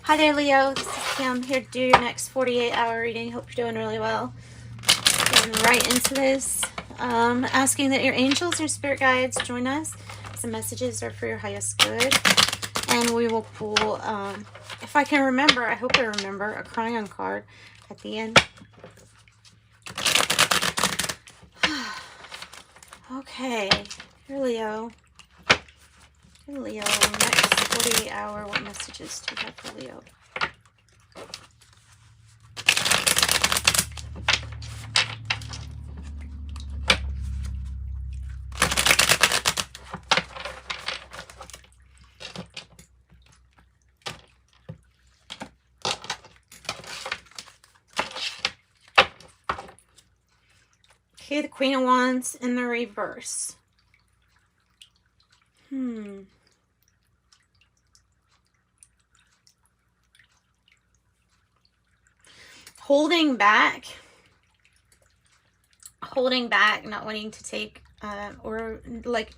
Hi there, Leo. This is Kim here to do your next 48-hour reading. Hope you're doing really well. Getting right into this. Asking that your angels or spirit guides join us. Some messages are for your highest good. And we will pull, if I can remember, I hope I remember, a Cryon card at the end. Okay. Here, Leo. Here, Leo. Next 48-hour. What messages do you have for Leo? Okay, the Queen of Wands in the reverse. Holding back, not wanting to take, or like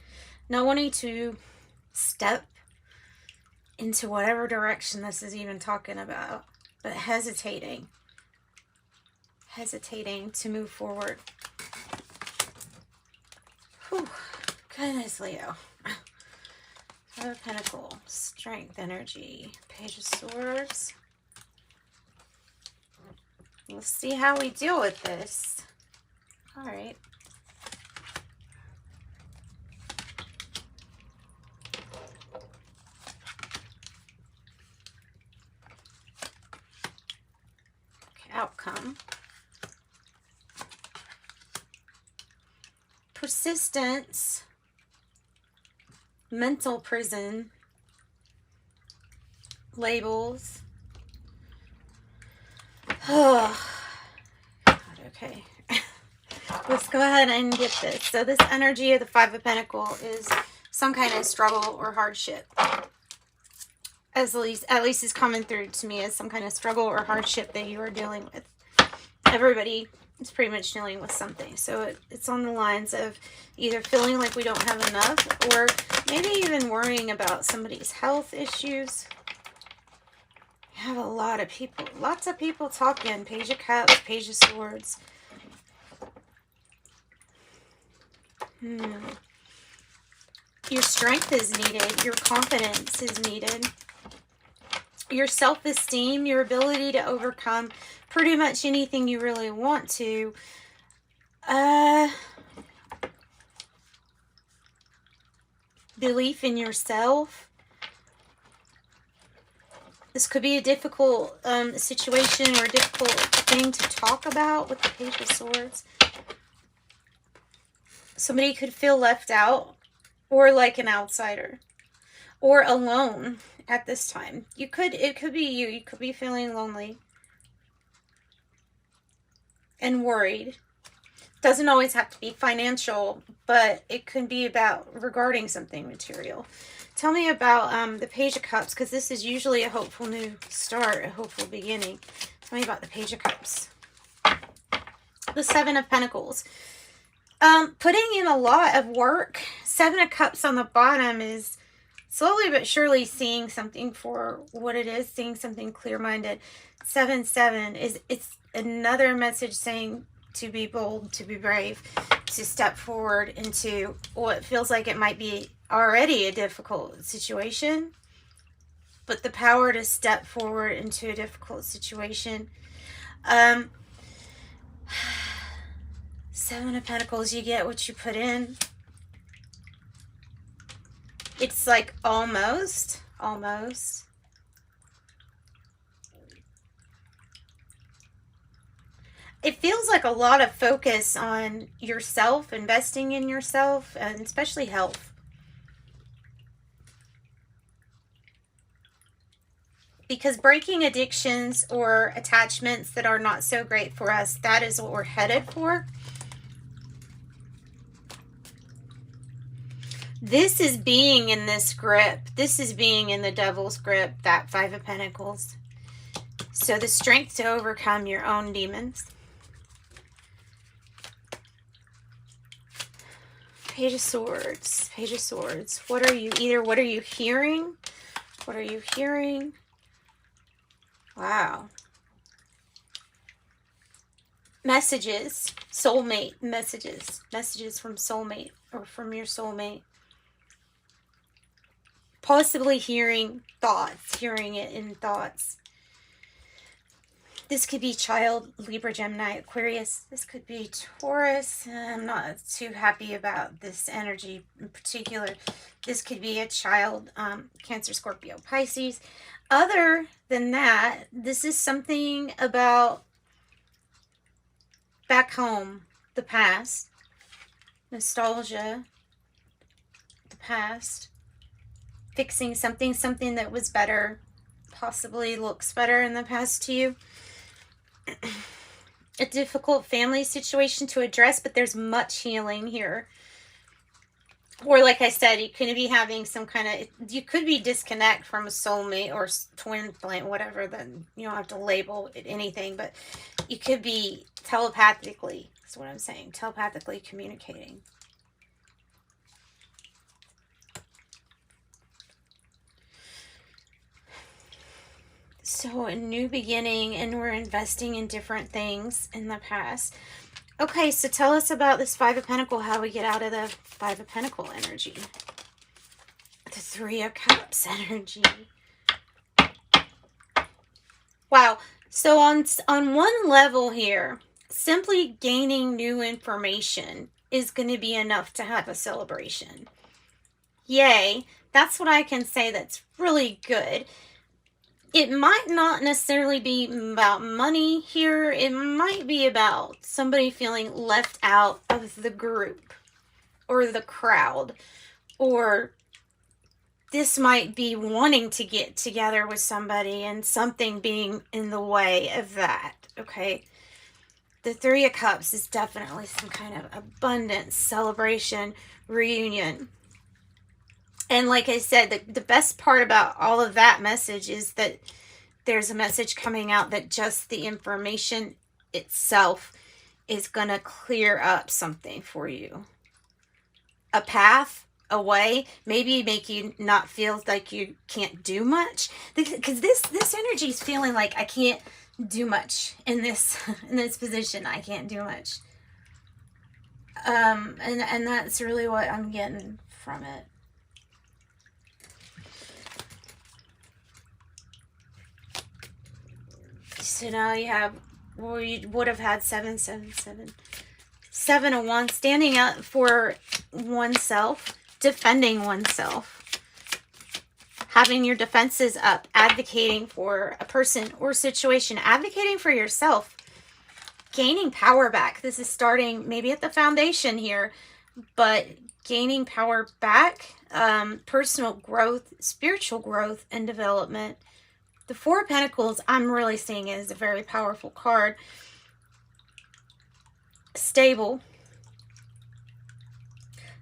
not wanting to step into whatever direction this is even talking about, but hesitating to move forward. Whew. Goodness, Leo. Five of Pentacles, Strength, Energy, Page of Swords. Let's see how we deal with this. All right. Okay, outcome. Persistence. Mental prison. Labels. Oh, God, okay. Let's go ahead and get this. So this energy of the Five of Pentacles is some kind of struggle or hardship. At least is coming through to me as some kind of struggle or hardship that you are dealing with. Everybody is pretty much dealing with something. So it's on the lines of either feeling like we don't have enough, or maybe even worrying about somebody's health issues. Have lots of people talking. Page of Cups, Page of Swords. Your strength is needed. Your confidence is needed. Your self-esteem, your ability to overcome pretty much anything you really want to. Belief in yourself. This could be a difficult situation or a difficult thing to talk about with the Page of Swords. Somebody could feel left out or like an outsider or alone at this time. It could be you. You could be feeling lonely and worried. Doesn't always have to be financial, but it could be about regarding something material. Tell me about the Page of Cups, because this is usually a hopeful new start, a hopeful beginning. Tell me about the Page of Cups. The Seven of Pentacles. Putting in a lot of work. Seven of Cups on the bottom is slowly but surely seeing something for what it is, seeing something clear-minded. 7-7 it's another message saying to be bold, to be brave, to step forward into what feels like it might be already a difficult situation, but the power to step forward into a difficult situation. Seven of Pentacles, you get what you put in. It's like almost. It feels like a lot of focus on yourself, investing in yourself, and especially health. Because breaking addictions or attachments that are not so great for us, that is what we're headed for. This is being in this grip. This is being in the devil's grip, that Five of Pentacles. So the strength to overcome your own demons. Page of Swords. Page of Swords. What are you hearing? What are you hearing? Wow. Messages, soulmate messages, messages from soulmate or from your soulmate. Possibly hearing thoughts, hearing it in thoughts. This could be child, Libra, Gemini, Aquarius. This could be Taurus. I'm not too happy about this energy in particular. This could be a child, Cancer, Scorpio, Pisces. Other than that, this is something about back home, the past, nostalgia, the past, fixing something, something that was better, possibly looks better in the past to you. A difficult family situation to address, but there's much healing here. Or like I said, you could be having some kind of, you could be disconnect from a soulmate or twin flame, whatever, then you don't have to label it anything, but you could be telepathically, that's what I'm saying, telepathically communicating. So a new beginning, and we're investing in different things in the past. Okay, so tell us about this Five of Pentacles, how we get out of the Five of Pentacles energy. The Three of Cups energy. Wow. So on one level here, simply gaining new information is going to be enough to have a celebration. Yay. That's what I can say that's really good. It might not necessarily be about money here. It might be about somebody feeling left out of the group or the crowd. Or this might be wanting to get together with somebody and something being in the way of that. Okay. The Three of Cups is definitely some kind of abundance, celebration, reunion. And like I said, the best part about all of that message is that there's a message coming out that just the information itself is going to clear up something for you. A path, a way, maybe make you not feel like you can't do much. Because this energy is feeling like I can't do much in this position. I can't do much. And that's really what I'm getting from it. So now you have, well, you would have had 7, 7, 7. 7 of Wands, standing up for oneself, defending oneself, having your defenses up, advocating for a person or situation, advocating for yourself, gaining power back. This is starting maybe at the foundation here, but gaining power back, personal growth, spiritual growth, and development. The Four of Pentacles, I'm really seeing it as a very powerful card. Stable.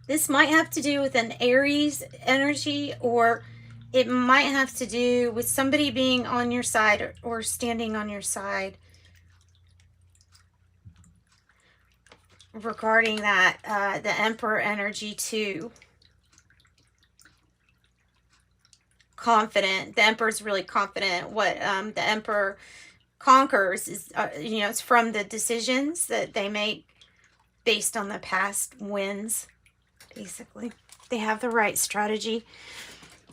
This might have to do with an Aries energy, or it might have to do with somebody being on your side or standing on your side regarding that, the Emperor energy too. Confident. The Emperor's really confident. What the Emperor conquers is, it's from the decisions that they make based on the past wins, basically. They have the right strategy.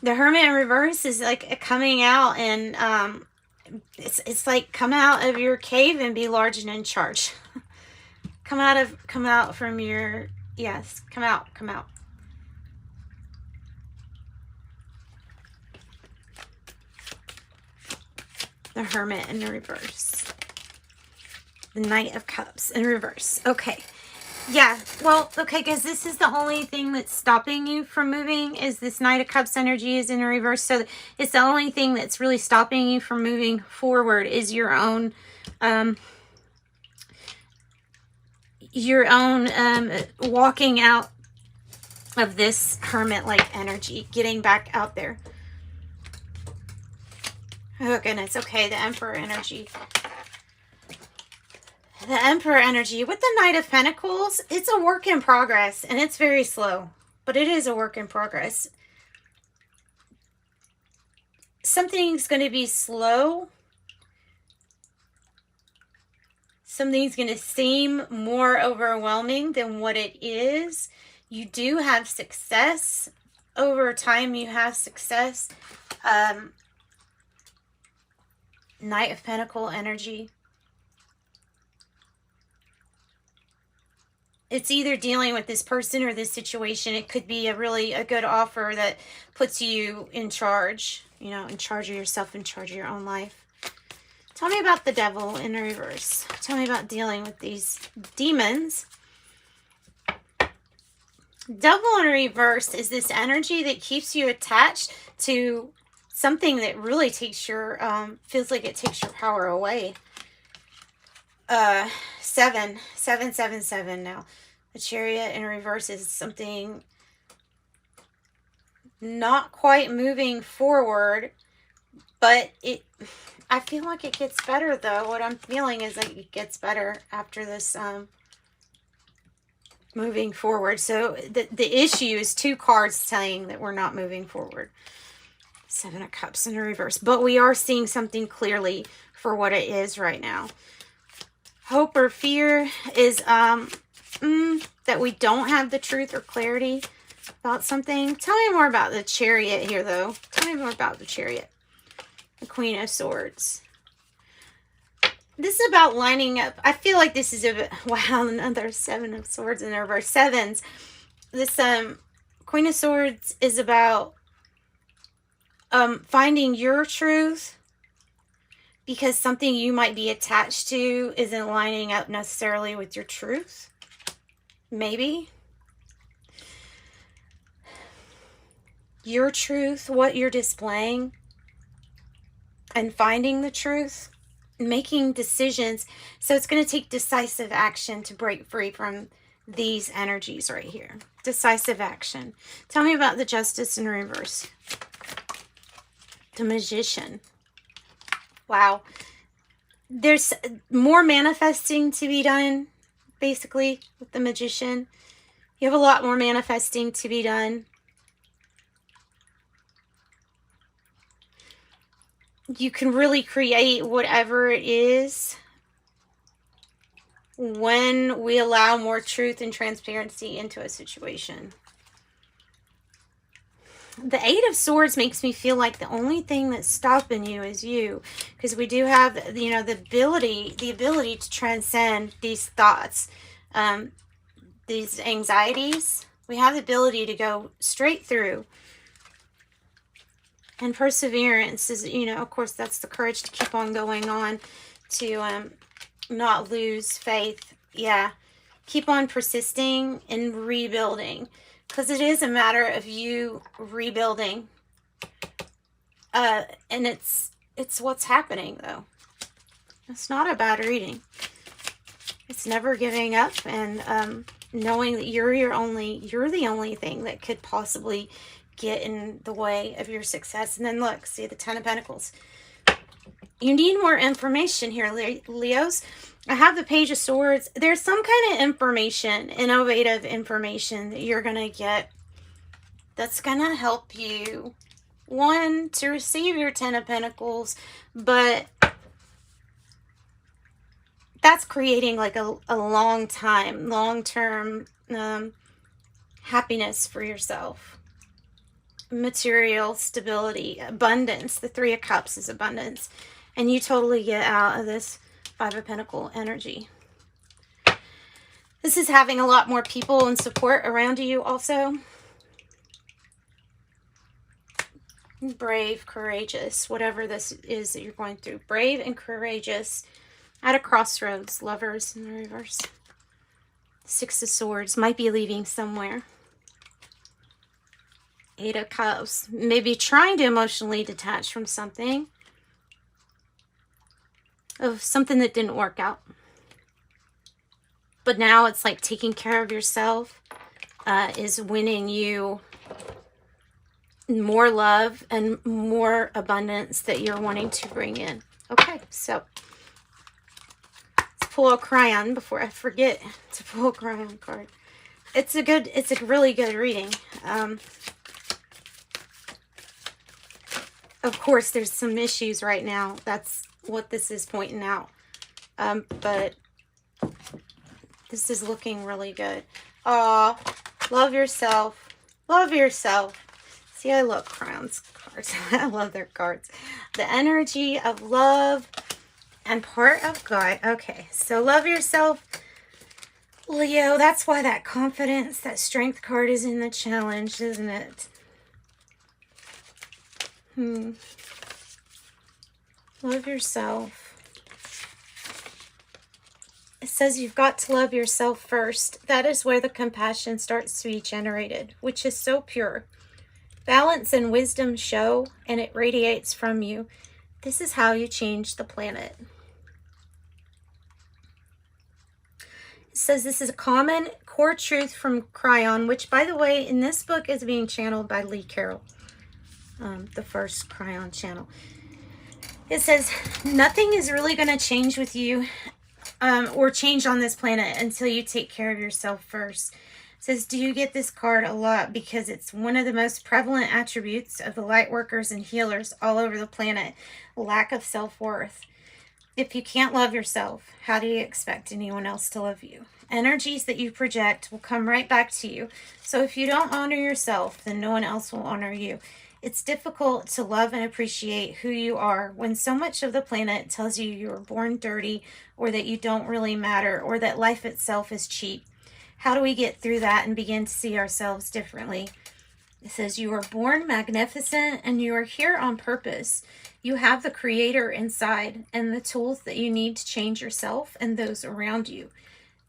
The Hermit in reverse is like coming out, and it's like come out of your cave and be large and in charge. come out from your, yes, come out. The Hermit in reverse. The Knight of Cups in reverse. Okay. Yeah. Well, okay, guys, this is the only thing that's stopping you from moving is this Knight of Cups energy is in reverse. So it's the only thing that's really stopping you from moving forward is your own walking out of this Hermit-like energy, getting back out there. Oh, goodness. Okay, the Emperor energy. The Emperor energy with the Knight of Pentacles, it's a work in progress, and it's very slow, but it is a work in progress. Something's going to be slow, Something's going to seem more overwhelming than what it is. You do have success. Over time, you have success. Knight of Pentacles energy. It's either dealing with this person or this situation. It could be a good offer that puts you in charge, you know, in charge of yourself, in charge of your own life. Tell me about the devil in reverse. Tell me about dealing with these demons. Devil in reverse is this energy that keeps you attached to something that really takes your, feels like it takes your power away. 777 now. The Chariot in reverse is something not quite moving forward, but I feel like it gets better though. What I'm feeling is like it gets better after this moving forward. So the issue is 2 cards saying that we're not moving forward. 7 of Cups in reverse, but we are seeing something clearly for what it is right now. Hope or fear is that we don't have the truth or clarity about something. Tell me more about the Chariot here though. Tell me more about the Chariot. The Queen of Swords. This is about lining up. I feel like this is a bit, wow, another 7 of Swords in reverse. 7s. This Queen of Swords is about finding your truth, because something you might be attached to isn't lining up necessarily with your truth. Maybe. Your truth, what you're displaying, and finding the truth, making decisions. So it's going to take decisive action to break free from these energies right here. Decisive action. Tell me about the Justice in reverse. The Magician. Wow. There's more manifesting to be done, basically, with the Magician. You have a lot more manifesting to be done. You can really create whatever it is when we allow more truth and transparency into a situation. The 8 of Swords makes me feel like the only thing that's stopping you is you, because we do have, you know, the ability to transcend these thoughts, these anxieties. We have the ability to go straight through. And perseverance is, you know, of course, that's the courage to keep on going on, to not lose faith. Yeah. Keep on persisting and rebuilding, because it is a matter of you rebuilding. And it's what's happening, though. It's not a bad reading. It's never giving up, and knowing that you're the only thing that could possibly get in the way of your success. And then look, see the 10 of Pentacles. You need more information here, Leos. I have the Page of Swords. There's some kind of information, innovative information that you're going to get that's going to help you, one, to receive your 10 of Pentacles, but that's creating like a long-term happiness for yourself. Material stability, abundance. The 3 of Cups is abundance. And you totally get out of this 5 of Pentacles energy. This is having a lot more people and support around you also. Brave, courageous, whatever this is that you're going through. Brave and courageous. At a crossroads. Lovers in the reverse. 6 of Swords. Might be leaving somewhere. 8 of Cups. Maybe trying to emotionally detach from something. Of something that didn't work out. But now it's like taking care of yourself is winning you more love and more abundance that you're wanting to bring in. Okay, so let's pull a crayon before I forget to pull a crayon card. It's a really good reading. Of course, there's some issues right now. That's what this is pointing out. But This is looking really good. Aw, love yourself. Love yourself. See, I love crowns cards. I love their cards. The energy of love and part of God. Okay, so love yourself, Leo. That's why that confidence, that strength card is in the challenge, isn't it? Love yourself. It says you've got to love yourself first. That is where the compassion starts to be generated, which is so pure. Balance and wisdom show, and it radiates from you. This is how you change the planet. It says this is a common core truth from Cryon, which, by the way, in this book is being channeled by Lee Carroll, the first Cryon channel. It says nothing is really going to change with you or change on this planet until you take care of yourself first. It says, do you get this card a lot? Because it's one of the most prevalent attributes of the light workers and healers all over the planet. Lack of self-worth. If you can't love yourself, how do you expect anyone else to love you? Energies that you project will come right back to you. So if you don't honor yourself, then no one else will honor you. It's difficult to love and appreciate who you are when so much of the planet tells you you were born dirty, or that you don't really matter, or that life itself is cheap. How do we get through that and begin to see ourselves differently? It says you are born magnificent and you are here on purpose. You have the Creator inside and the tools that you need to change yourself and those around you.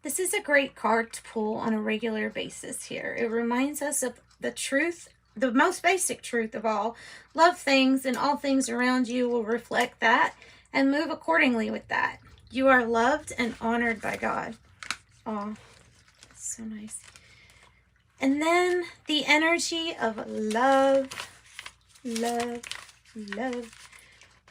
This is a great card to pull on a regular basis here. It reminds us of the truth, the most basic truth of all. Love things, and all things around you will reflect that and move accordingly with that. You are loved and honored by God. Oh, so nice. And then the energy of love, love, love.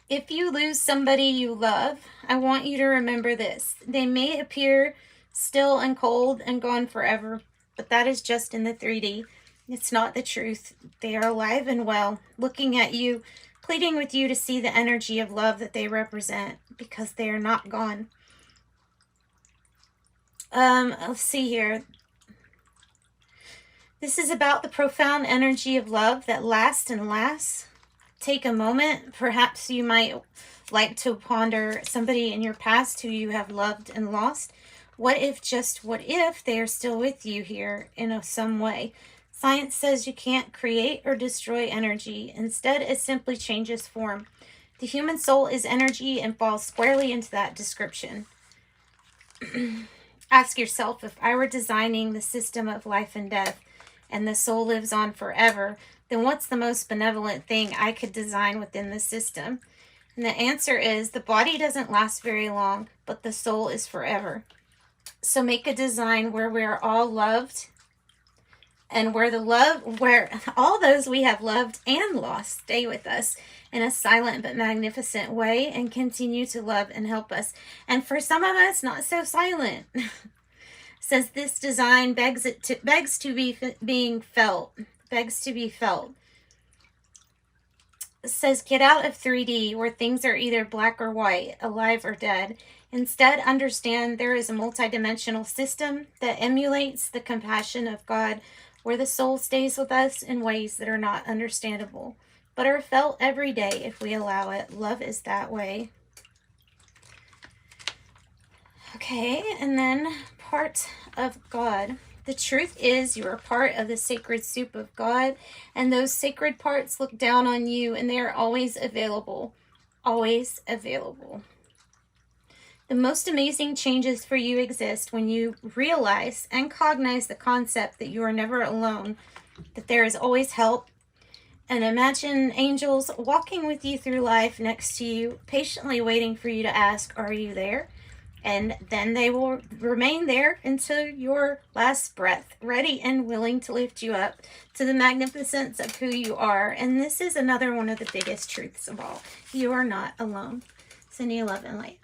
If you lose somebody you love, I want you to remember this. They may appear still and cold and gone forever, but that is just in the 3D. It's not the truth. They are alive and well, looking at you, pleading with you to see the energy of love that they represent, because they are not gone. Let's see here. This is about the profound energy of love that lasts and lasts. Take a moment. Perhaps you might like to ponder somebody in your past who you have loved and lost. What if, just what if, they are still with you here in some way? Science says you can't create or destroy energy. Instead, it simply changes form. The human soul is energy and falls squarely into that description. Ask yourself, if I were designing the system of life and death and the soul lives on forever, then what's the most benevolent thing I could design within the system? And the answer is the body doesn't last very long, but the soul is forever. So make a design where we're all loved, and where all those we have loved and lost stay with us in a silent but magnificent way and continue to love and help us. And for some of us, not so silent. Says this design begs to be felt. It says get out of 3D where things are either black or white, alive or dead. Instead, understand there is a multidimensional system that emulates the compassion of God, where the soul stays with us in ways that are not understandable, but are felt every day if we allow it. Love is that way. Okay, and then part of God. The truth is you are part of the sacred soup of God, and those sacred parts look down on you, and they are always available. Always available. The most amazing changes for you exist when you realize and cognize the concept that you are never alone, that there is always help. And imagine angels walking with you through life next to you, patiently waiting for you to ask, are you there? And then they will remain there until your last breath, ready and willing to lift you up to the magnificence of who you are. And this is another one of the biggest truths of all. You are not alone. Sending love and light.